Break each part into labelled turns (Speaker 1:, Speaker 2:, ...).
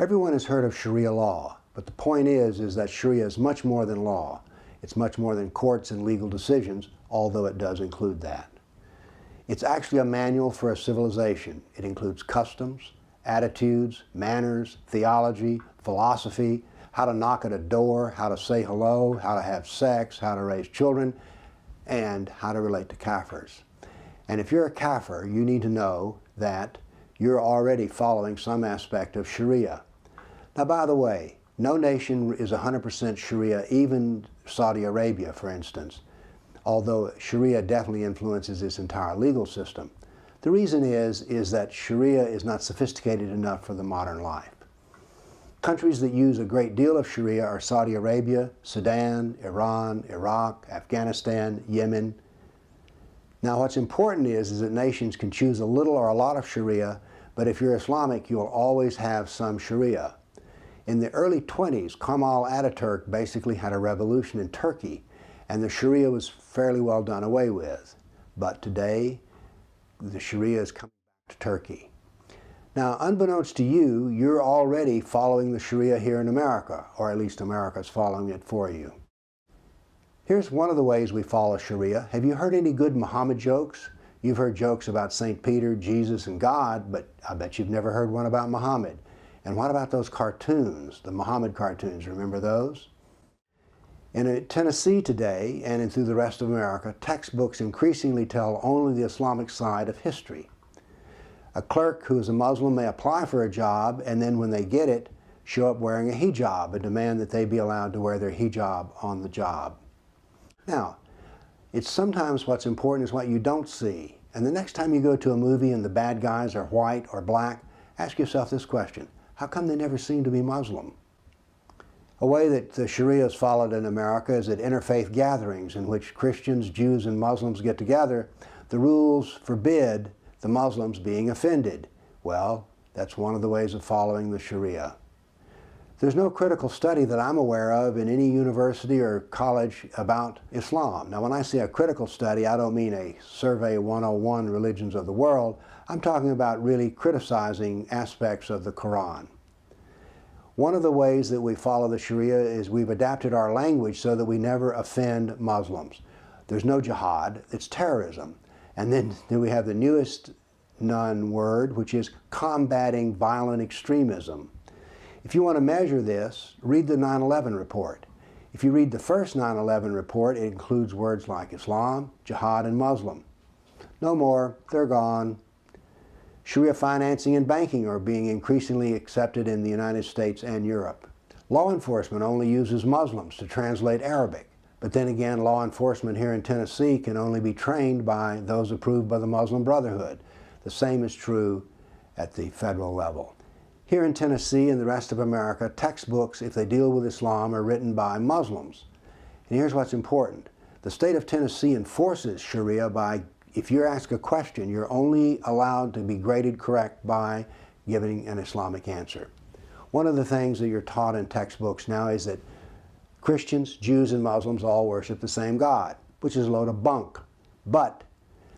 Speaker 1: Everyone has heard of Sharia law, but the point is that Sharia is much more than law. It's much more than courts and legal decisions, although it does include that. It's actually a manual for a civilization. It includes customs, attitudes, manners, theology, philosophy, how to knock at a door, how to say hello, how to have sex, how to raise children, and how to relate to Kafirs. And if you're a Kafir, you need to know that you're already following some aspect of Sharia. Now, by the way, no nation is 100% Sharia, even Saudi Arabia, for instance, although Sharia definitely influences its entire legal system. The reason is that Sharia is not sophisticated enough for the modern life. Countries that use a great deal of Sharia are Saudi Arabia, Sudan, Iran, Iraq, Afghanistan, Yemen. Now, what's important is that nations can choose a little or a lot of Sharia, but if you're Islamic, you'll always have some Sharia. In the early 20s, Kemal Ataturk basically had a revolution in Turkey, and the Sharia was fairly well done away with. But today, the Sharia is coming back to Turkey. Now, unbeknownst to you, you're already following the Sharia here in America, or at least America's following it for you. Here's one of the ways we follow Sharia. Have you heard any good Muhammad jokes? You've heard jokes about St. Peter, Jesus, and God, but I bet you've never heard one about Muhammad. And what about those cartoons, the Muhammad cartoons? Remember those? In Tennessee today, and through the rest of America, textbooks increasingly tell only the Islamic side of history. A clerk who is a Muslim may apply for a job, and then when they get it, show up wearing a hijab and demand that they be allowed to wear their hijab on the job. Now, it's sometimes what's important is what you don't see. And the next time you go to a movie and the bad guys are white or black, ask yourself this question: how come they never seem to be Muslim? A way that the Sharia is followed in America is at interfaith gatherings in which Christians, Jews, and Muslims get together. The rules forbid the Muslims being offended. Well, that's one of the ways of following the Sharia. There's no critical study that I'm aware of in any university or college about Islam. Now, when I say a critical study, I don't mean a Survey 101 Religions of the World. I'm talking about really criticizing aspects of the Quran. One of the ways that we follow the Sharia is we've adapted our language so that we never offend Muslims. There's no jihad, it's terrorism. And then we have the newest known word, which is combating violent extremism. If you want to measure this, read the 9/11 report. If you read the first 9/11 report, it includes words like Islam, jihad, and Muslim. No more, they're gone. Sharia financing and banking are being increasingly accepted in the United States and Europe. Law enforcement only uses Muslims to translate Arabic. But then again, law enforcement here in Tennessee can only be trained by those approved by the Muslim Brotherhood. The same is true at the federal level. Here in Tennessee and the rest of America, textbooks, if they deal with Islam, are written by Muslims. And here's what's important. The state of Tennessee enforces Sharia by, if you're asked a question, you're only allowed to be graded correct by giving an Islamic answer. One of the things that you're taught in textbooks now is that Christians, Jews, and Muslims all worship the same God, which is a load of bunk. But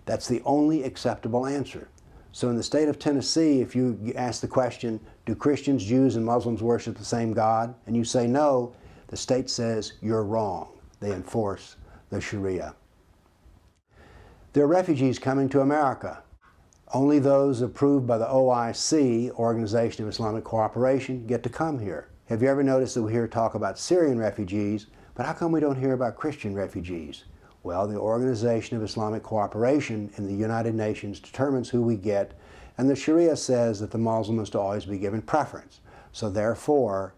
Speaker 1: that's the only acceptable answer. So in the state of Tennessee, if you ask the question, do Christians, Jews, and Muslims worship the same God? And you say no, the state says you're wrong. They enforce the Sharia. There are refugees coming to America. Only those approved by the OIC, Organization of Islamic Cooperation, get to come here. Have you ever noticed that we hear talk about Syrian refugees, but how come we don't hear about Christian refugees? Well, the Organization of Islamic Cooperation in the United Nations determines who we get, and the Sharia says that the Muslim is to always be given preference. So therefore,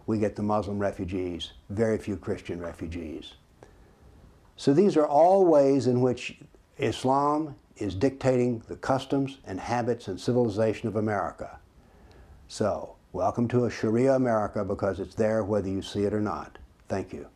Speaker 1: we get the Muslim refugees, very few Christian refugees. So these are all ways in which Islam is dictating the customs and habits and civilization of America. So, welcome to a Sharia America, because it's there whether you see it or not. Thank you.